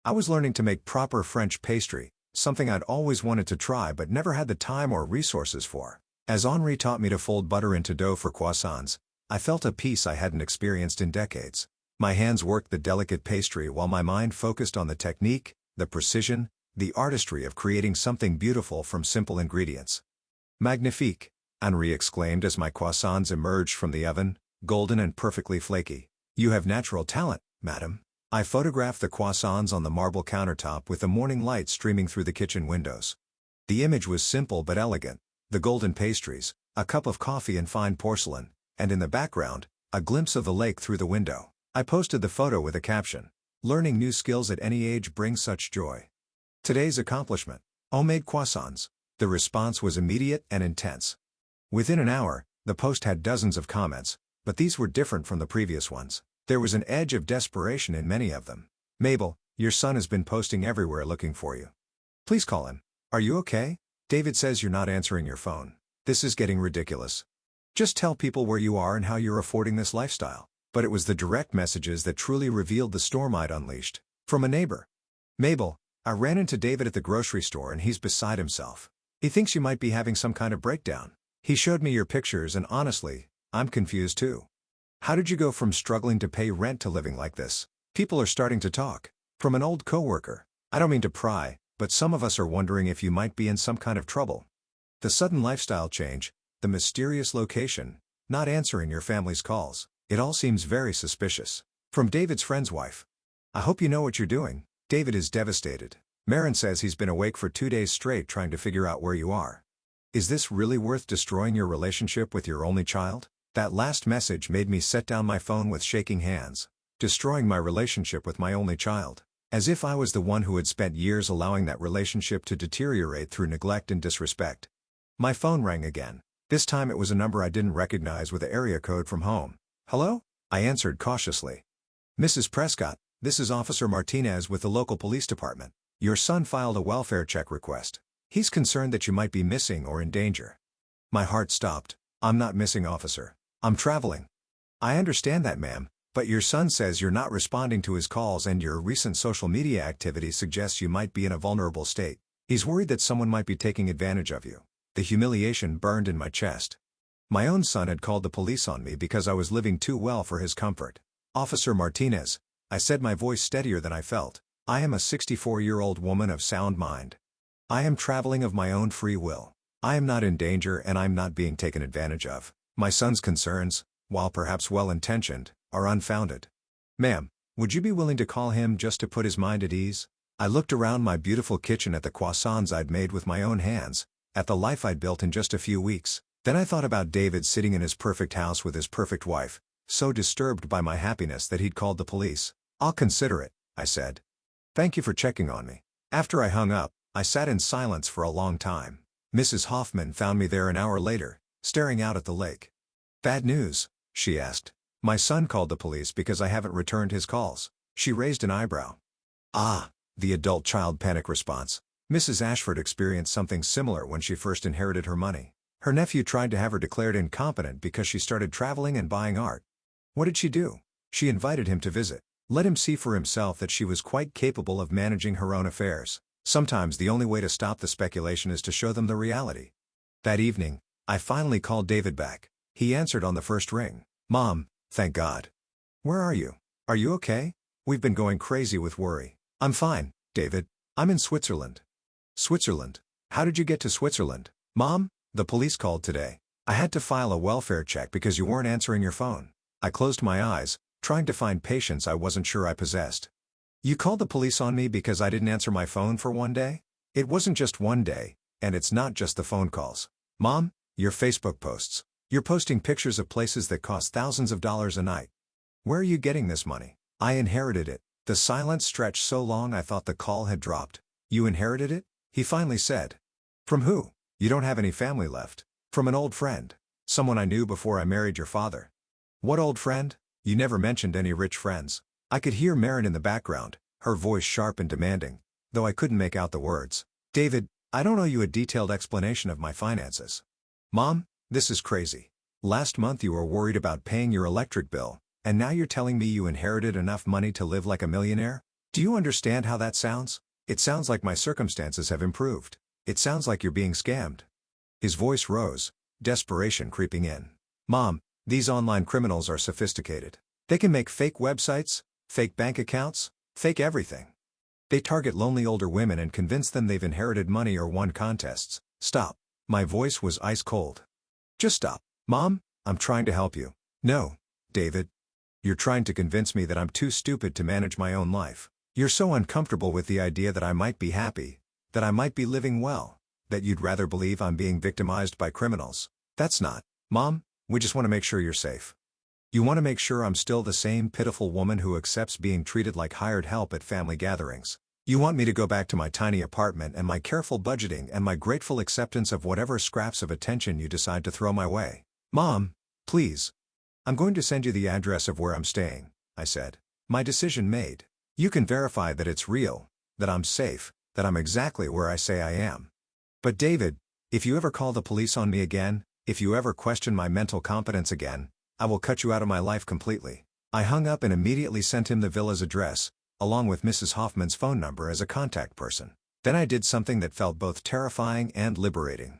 I was learning to make proper French pastry, something I'd always wanted to try but never had the time or resources for. As Henri taught me to fold butter into dough for croissants, I felt a peace I hadn't experienced in decades. My hands worked the delicate pastry while my mind focused on the technique, the precision, the artistry of creating something beautiful from simple ingredients. "Magnifique!" Henri exclaimed as my croissants emerged from the oven, golden and perfectly flaky. "You have natural talent, madam." I photographed the croissants on the marble countertop with the morning light streaming through the kitchen windows. The image was simple but elegant: the golden pastries, a cup of coffee and fine porcelain, and in the background, a glimpse of the lake through the window. I posted the photo with a caption: "Learning new skills at any age brings such joy. Today's accomplishment: homemade croissants." The response was immediate and intense. Within an hour, the post had dozens of comments, but these were different from the previous ones. There was an edge of desperation in many of them. "Mabel, your son has been posting everywhere looking for you. Please call him. Are you okay? David says you're not answering your phone. This is getting ridiculous. Just tell people where you are and how you're affording this lifestyle." But it was the direct messages that truly revealed the storm I'd unleashed. From a neighbor: "Mabel, I ran into David at the grocery store and he's beside himself. He thinks you might be having some kind of breakdown. He showed me your pictures and honestly, I'm confused too. How did you go from struggling to pay rent to living like this?" People are starting to talk. From an old coworker: "I don't mean to pry, but some of us are wondering if you might be in some kind of trouble. The sudden lifestyle change, the mysterious location, not answering your family's calls. It all seems very suspicious." From David's friend's wife: "I hope you know what you're doing. David is devastated. Marin says he's been awake for 2 days straight trying to figure out where you are. Is this really worth destroying your relationship with your only child?" That last message made me set down my phone with shaking hands. Destroying my relationship with my only child. As if I was the one who had spent years allowing that relationship to deteriorate through neglect and disrespect. My phone rang again. This time it was a number I didn't recognize with an area code from home. "Hello?" I answered cautiously. "Mrs. Prescott, this is Officer Martinez with the local police department. Your son filed a welfare check request. He's concerned that you might be missing or in danger." My heart stopped. "I'm not missing, officer. I'm traveling." "I understand that, ma'am, But your son says you're not responding to his calls and your recent social media activity suggests you might be in a vulnerable state. He's worried that someone might be taking advantage of you. The humiliation burned in my chest. My own son had called the police on me because I was living too well for his comfort. Officer Martinez, I said, my voice steadier than I felt, I am a 64-year-old woman of sound mind. I am traveling of my own free will. I am not in danger and I'm not being taken advantage of. My son's concerns, while perhaps well-intentioned, are unfounded. Ma'am, would you be willing to call him just to put his mind at ease? I looked around my beautiful kitchen at the croissants I'd made with my own hands, at the life I'd built in just a few weeks. Then I thought about David sitting in his perfect house with his perfect wife, so disturbed by my happiness that he'd called the police. I'll consider it, I said. Thank you for checking on me. After I hung up, I sat in silence for a long time. Mrs. Hoffman found me there an hour later, staring out at the lake. Bad news, she asked. My son called the police because I haven't returned his calls. She raised an eyebrow. Ah, the adult child panic response. Mrs. Ashford experienced something similar when she first inherited her money. Her nephew tried to have her declared incompetent because she started traveling and buying art. What did she do? She invited him to visit. Let him see for himself that she was quite capable of managing her own affairs. Sometimes the only way to stop the speculation is to show them the reality. That evening, I finally called David back. He answered on the first ring. Mom, thank God. Where are you? Are you okay? We've been going crazy with worry. I'm fine, David. I'm in Switzerland. Switzerland? How did you get to Switzerland? Mom, the police called today. I had to file a welfare check because you weren't answering your phone. I closed my eyes, trying to find patience I wasn't sure I possessed. You called the police on me because I didn't answer my phone for one day? It wasn't just one day, and it's not just the phone calls. Mom, your Facebook posts. You're posting pictures of places that cost thousands of dollars a night. Where are you getting this money? I inherited it. The silence stretched so long I thought the call had dropped. You inherited it? He finally said. From who? You don't have any family left. From an old friend. Someone I knew before I married your father. What old friend? You never mentioned any rich friends. I could hear Marin in the background, her voice sharp and demanding, though I couldn't make out the words. David, I don't owe you a detailed explanation of my finances. Mom, this is crazy. Last month you were worried about paying your electric bill, and now you're telling me you inherited enough money to live like a millionaire? Do you understand how that sounds? It sounds like my circumstances have improved. It sounds like you're being scammed. His voice rose, desperation creeping in. Mom, these online criminals are sophisticated. They can make fake websites, fake bank accounts, fake everything. They target lonely older women and convince them they've inherited money or won contests. Stop. My voice was ice cold. Just stop. Mom, I'm trying to help you. No, David. You're trying to convince me that I'm too stupid to manage my own life. You're so uncomfortable with the idea that I might be happy, that I might be living well, that you'd rather believe I'm being victimized by criminals. That's not. Mom, we just want to make sure you're safe. You want to make sure I'm still the same pitiful woman who accepts being treated like hired help at family gatherings. You want me to go back to my tiny apartment and my careful budgeting and my grateful acceptance of whatever scraps of attention you decide to throw my way. Mom, please. I'm going to send you the address of where I'm staying, I said. My decision made. You can verify that it's real, that I'm safe, that I'm exactly where I say I am. But David, if you ever call the police on me again, if you ever question my mental competence again, I will cut you out of my life completely. I hung up and immediately sent him the villa's address, along with Mrs. Hoffman's phone number as a contact person. Then I did something that felt both terrifying and liberating.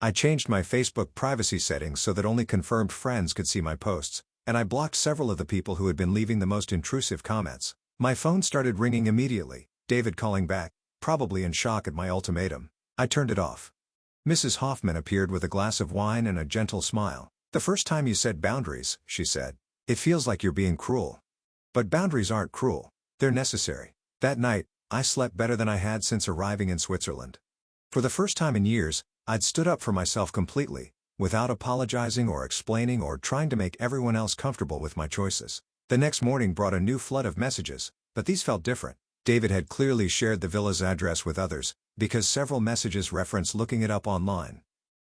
I changed my Facebook privacy settings so that only confirmed friends could see my posts, and I blocked several of the people who had been leaving the most intrusive comments. My phone started ringing immediately, David calling back, probably in shock at my ultimatum. I turned it off. Mrs. Hoffman appeared with a glass of wine and a gentle smile. The first time you set boundaries, she said. It feels like you're being cruel. But boundaries aren't cruel. They're necessary. That night, I slept better than I had since arriving in Switzerland. For the first time in years, I'd stood up for myself completely, without apologizing or explaining or trying to make everyone else comfortable with my choices. The next morning brought a new flood of messages, but these felt different. David had clearly shared the villa's address with others, because several messages referenced looking it up online.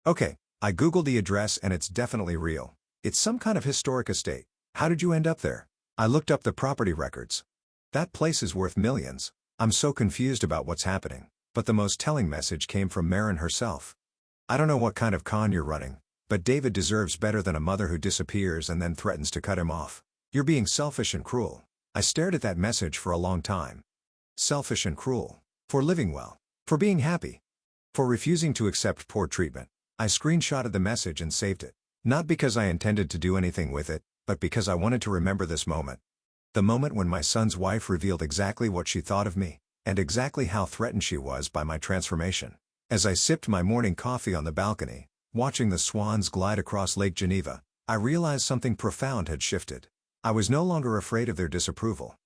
Okay, I googled the address and it's definitely real. It's some kind of historic estate. How did you end up there? I looked up the property records. That place is worth millions. I'm so confused about what's happening. But the most telling message came from Marin herself. I don't know what kind of con you're running, but David deserves better than a mother who disappears and then threatens to cut him off. You're being selfish and cruel. I stared at that message for a long time. Selfish and cruel. For living well. For being happy. For refusing to accept poor treatment. I screenshotted the message and saved it. Not because I intended to do anything with it, but because I wanted to remember this moment. The moment when my son's wife revealed exactly what she thought of me, and exactly how threatened she was by my transformation. As I sipped my morning coffee on the balcony, watching the swans glide across Lake Geneva, I realized something profound had shifted. I was no longer afraid of their disapproval.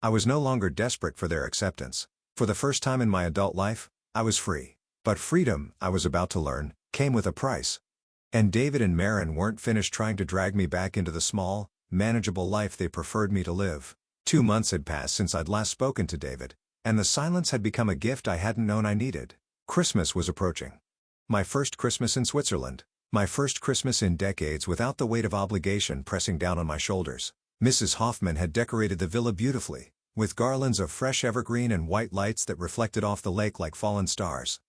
I was no longer desperate for their acceptance. For the first time in my adult life, I was free. But freedom, I was about to learn, came with a price. And David and Maren weren't finished trying to drag me back into the small, manageable life they preferred me to live. 2 months had passed since I'd last spoken to David, and the silence had become a gift I hadn't known I needed. Christmas was approaching. My first Christmas in Switzerland. My first Christmas in decades without the weight of obligation pressing down on my shoulders. Mrs. Hoffman had decorated the villa beautifully, with garlands of fresh evergreen and white lights that reflected off the lake like fallen stars.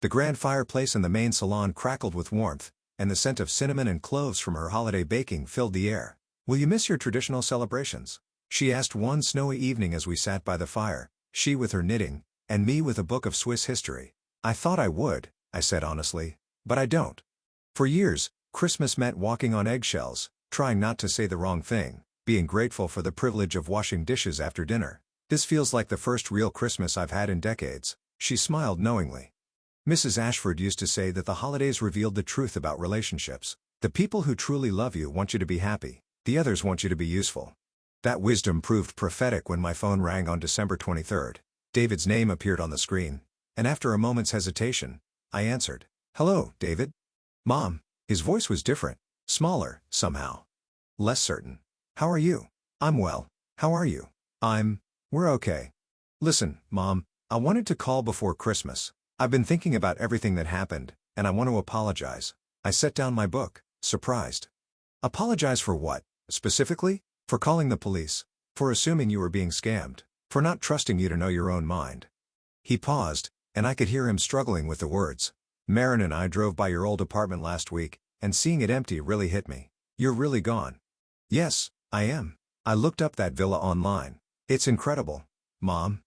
The grand fireplace in the main salon crackled with warmth, and the scent of cinnamon and cloves from her holiday baking filled the air. "Will you miss your traditional celebrations?" she asked one snowy evening as we sat by the fire, she with her knitting, and me with a book of Swiss history. "I thought I would," I said honestly, "but I don't." For years, Christmas meant walking on eggshells, trying not to say the wrong thing, being grateful for the privilege of washing dishes after dinner. "This feels like the first real Christmas I've had in decades," she smiled knowingly. Mrs. Ashford used to say that the holidays revealed the truth about relationships. The people who truly love you want you to be happy, the others want you to be useful. That wisdom proved prophetic when my phone rang on December 23rd. David's name appeared on the screen, and after a moment's hesitation, I answered. "Hello, David." "Mom." His voice was different, smaller, somehow. Less certain. "How are you?" "I'm well. How are you?" We're okay." "Listen, Mom, I wanted to call before Christmas. I've been thinking about everything that happened, and I want to apologize." I set down my book, surprised. "Apologize for what, specifically?" "For calling the police. For assuming you were being scammed. For not trusting you to know your own mind." He paused, and I could hear him struggling with the words. "Maren and I drove by your old apartment last week, and seeing it empty really hit me. You're really gone." "Yes, I am. I looked up that villa online. It's incredible, Mom.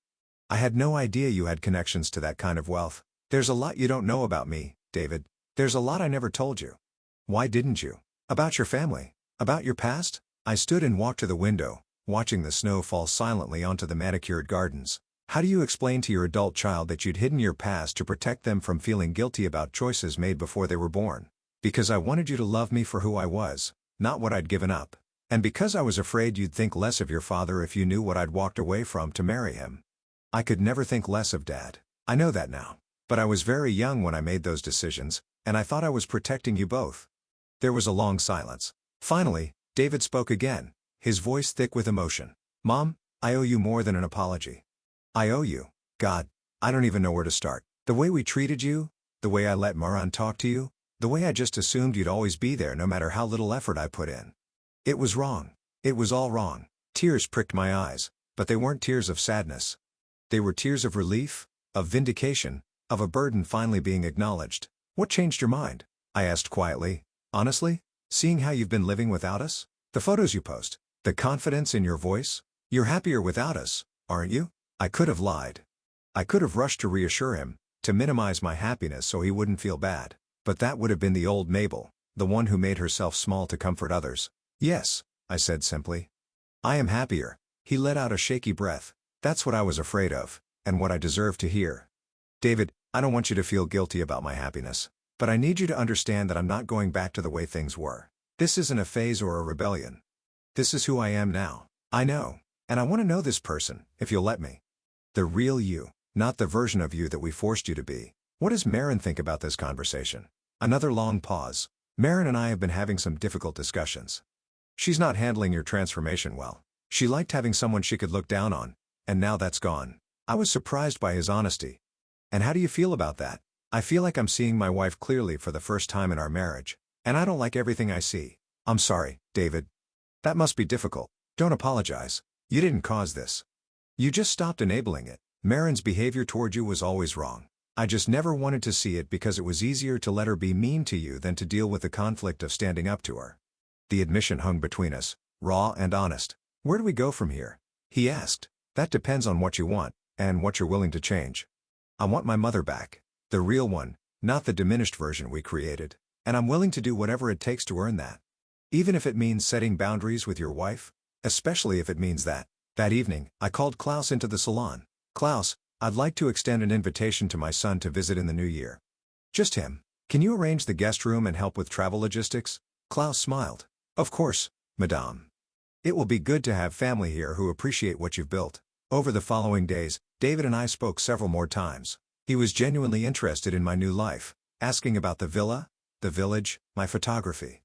I had no idea you had connections to that kind of wealth. There's a lot you don't know about me, David. There's a lot I never told you." "Why didn't you?" "About your family. About your past." I stood and walked to the window, watching the snow fall silently onto the manicured gardens. "How do you explain to your adult child that you'd hidden your past to protect them from feeling guilty about choices made before they were born?" "Because I wanted you to love me for who I was, not what I'd given up. And because I was afraid you'd think less of your father if you knew what I'd walked away from to marry him." "I could never think less of Dad. I know that now. But I was very young when I made those decisions, and I thought I was protecting you both." There was a long silence. Finally, David spoke again, his voice thick with emotion. "Mom, I owe you more than an apology. I owe you, God, I don't even know where to start. The way we treated you, the way I let Maren talk to you, the way I just assumed you'd always be there no matter how little effort I put in. It was wrong. It was all wrong." Tears pricked my eyes, but they weren't tears of sadness. They were tears of relief, of vindication, of a burden finally being acknowledged. "What changed your mind?" I asked quietly. "Honestly? Seeing how you've been living without us? The photos you post? The confidence in your voice? You're happier without us, aren't you?" I could have lied. I could have rushed to reassure him, to minimize my happiness so he wouldn't feel bad. But that would have been the old Mabel, the one who made herself small to comfort others. "Yes," I said simply. "I am happier." He let out a shaky breath. "That's what I was afraid of, and what I deserve to hear." "David, I don't want you to feel guilty about my happiness. But I need you to understand that I'm not going back to the way things were. This isn't a phase or a rebellion. This is who I am now. I know. And I want to know this person, if you'll let me. The real you, not the version of you that we forced you to be." "What does Maren think about this conversation?" Another long pause. "Maren and I have been having some difficult discussions. She's not handling your transformation well. She liked having someone she could look down on, and now that's gone." I was surprised by his honesty. "And how do you feel about that?" "I feel like I'm seeing my wife clearly for the first time in our marriage, and I don't like everything I see." "I'm sorry, David. That must be difficult." "Don't apologize. You didn't cause this. You just stopped enabling it. Maren's behavior toward you was always wrong. I just never wanted to see it because it was easier to let her be mean to you than to deal with the conflict of standing up to her." The admission hung between us, raw and honest. Where do we go from here? He asked. That depends on what you want, and what you're willing to change. I want my mother back. The real one, not the diminished version we created. And I'm willing to do whatever it takes to earn that. Even if it means setting boundaries with your wife? Especially if it means that. That evening, I called Klaus into the salon. Klaus, I'd like to extend an invitation to my son to visit in the new year. Just him. Can you arrange the guest room and help with travel logistics? Klaus smiled. Of course, madame. It will be good to have family here who appreciate what you've built. Over the following days, David and I spoke several more times. He was genuinely interested in my new life, asking about the villa, the village, my photography.